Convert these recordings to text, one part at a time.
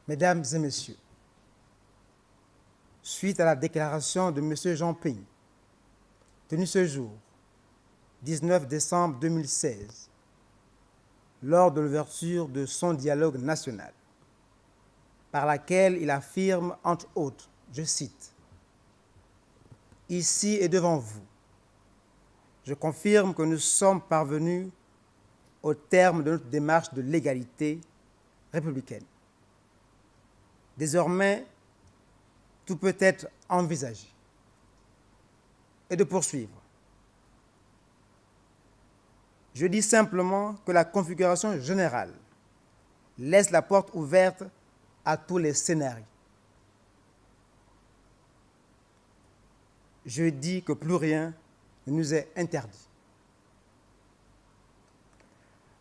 Mesdames et Messieurs, suite à la déclaration de M. Jean Ping, tenue ce jour, 19 décembre 2016, lors de l'ouverture de son dialogue national, par laquelle il affirme, entre autres, je cite, « Ici et devant vous, je confirme que nous sommes parvenus au terme de notre démarche de légalité républicaine. Désormais, tout peut être envisagé. » Et de poursuivre. Je dis simplement que la configuration générale laisse la porte ouverte à tous les scénarios. Je dis que plus rien ne nous est interdit.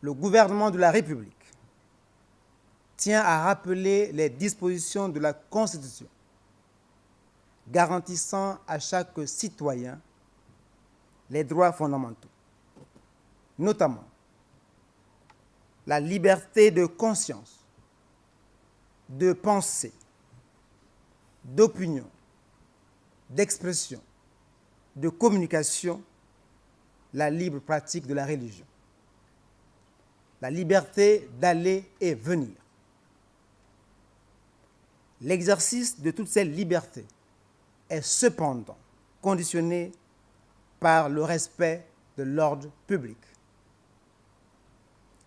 Le gouvernement de la République tient à rappeler les dispositions de la Constitution garantissant à chaque citoyen les droits fondamentaux, notamment la liberté de conscience, de pensée, d'opinion, d'expression, de communication, la libre pratique de la religion, la liberté d'aller et venir. L'exercice de toutes ces libertés est cependant conditionné par le respect de l'ordre public.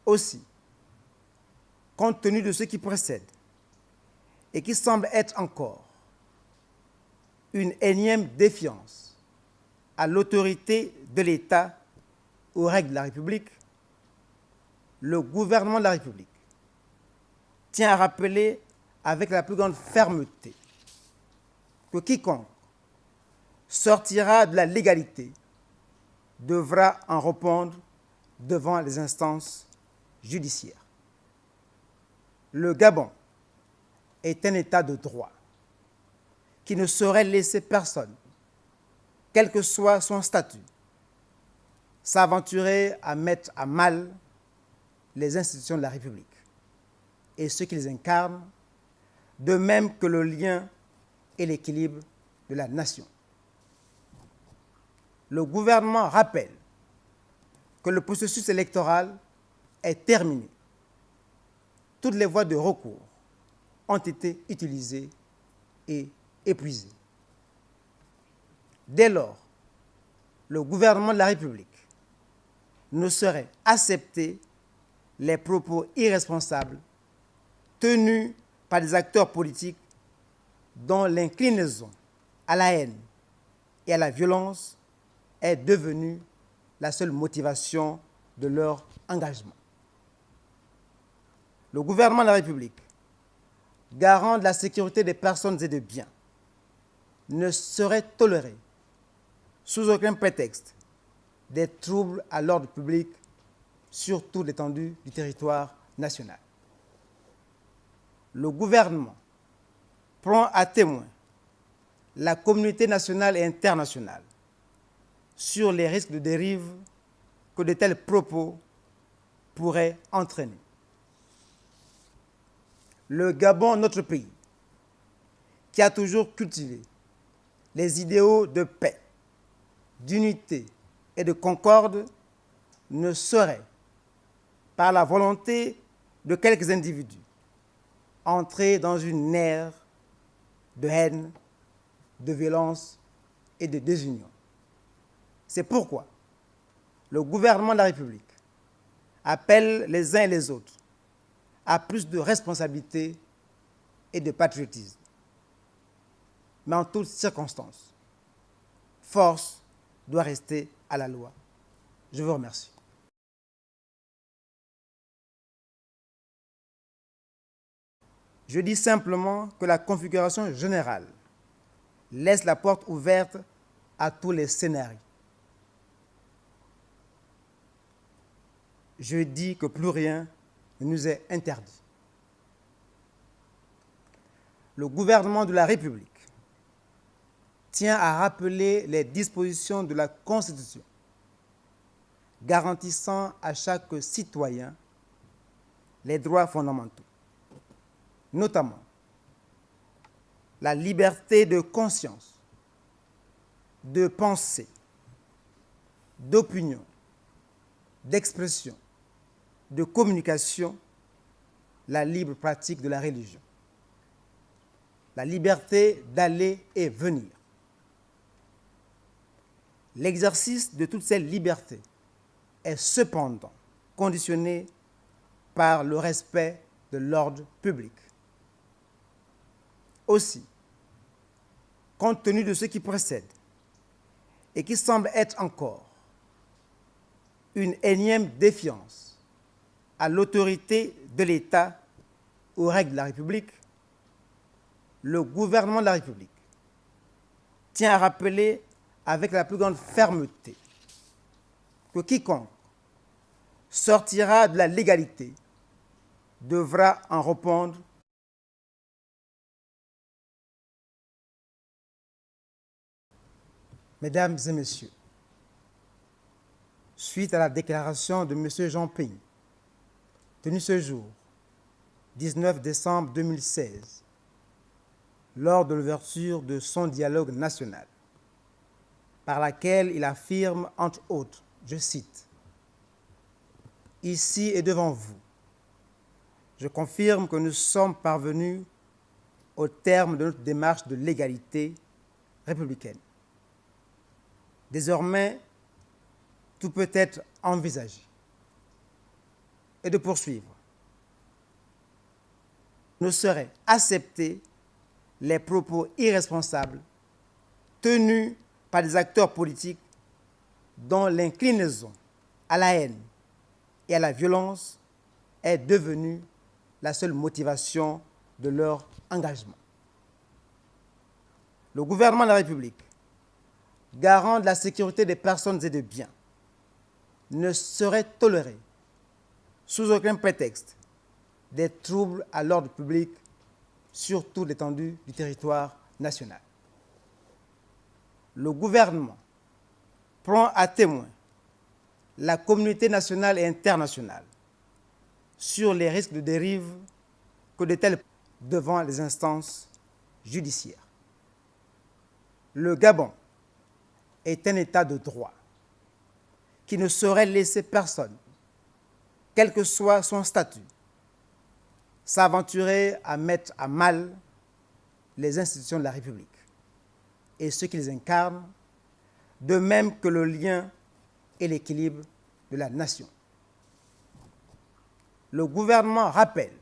Aussi, compte tenu de ce qui précède et qui semble être encore une énième défiance à l'autorité de l'État, aux règles de la République, le gouvernement de la République tient à rappeler avec la plus grande fermeté que quiconque sortira de la légalité devra en répondre devant les instances judiciaires. Le Gabon est un État de droit qui ne saurait laisser personne, quel que soit son statut, s'aventurer à mettre à mal les institutions de la République et ceux qui les incarnent, de même que le lien et l'équilibre de la nation. Le gouvernement rappelle que le processus électoral est terminé. Toutes les voies de recours ont été utilisées et épuisées. Dès lors, le gouvernement de la République ne saurait accepter les propos irresponsables tenus par des acteurs politiques dont l'inclinaison à la haine et à la violence est devenue la seule motivation de leur engagement. Le gouvernement de la République, garant de la sécurité des personnes et des biens, ne saurait tolérer, sous aucun prétexte, des troubles à l'ordre public sur toute l'étendue du territoire national. Le gouvernement prend à témoin la communauté nationale et internationale sur les risques de dérive que de tels propos pourraient entraîner. Le Gabon, notre pays, qui a toujours cultivé les idéaux de paix, d'unité et de concorde, ne saurait, par la volonté de quelques individus, entrer dans une ère de haine, de violence et de désunion. C'est pourquoi le gouvernement de la République appelle les uns et les autres à plus de responsabilité et de patriotisme. Mais en toutes circonstances, force doit rester à la loi. Je vous remercie. Je dis simplement que la configuration générale laisse la porte ouverte à tous les scénarios. Je dis que plus rien ne nous est interdit. Le gouvernement de la République tient à rappeler les dispositions de la Constitution garantissant à chaque citoyen les droits fondamentaux, notamment la liberté de conscience, de pensée, d'opinion, d'expression, de communication, la libre pratique de la religion, la liberté d'aller et venir. L'exercice de toutes ces libertés est cependant conditionné par le respect de l'ordre public. Aussi, compte tenu de ce qui précède et qui semble être encore une énième défiance à l'autorité de l'État, aux règles de la République, le gouvernement de la République tient à rappeler avec la plus grande fermeté que quiconque sortira de la légalité devra en répondre Mesdames et Messieurs, suite à la déclaration de M. Jean Ping, tenue ce jour, 19 décembre 2016, lors de l'ouverture de son dialogue national, par laquelle il affirme, entre autres, je cite, « Ici et devant vous, je confirme que nous sommes parvenus au terme de notre démarche de légalité républicaine. Désormais, tout peut être envisagé. » Et de poursuivre. Ne seraient acceptés les propos irresponsables tenus par des acteurs politiques dont l'inclinaison à la haine et à la violence est devenue la seule motivation de leur engagement. Le gouvernement de la République, garant de la sécurité des personnes et des biens, ne saurait tolérer, sous aucun prétexte, des troubles à l'ordre public sur toute l'étendue du territoire national. Le gouvernement prend à témoin la communauté nationale et internationale sur les risques de dérive que de tels devant les instances judiciaires. Le Gabon est un État de droit qui ne saurait laisser personne, quel que soit son statut, s'aventurer à mettre à mal les institutions de la République et ceux qui les incarnent, de même que le lien et l'équilibre de la nation. Le gouvernement rappelle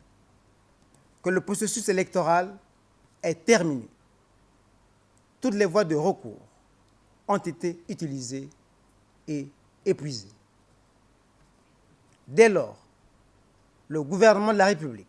que le processus électoral est terminé. Toutes les voies de recours ont été utilisées et épuisées. Dès lors, le gouvernement de la République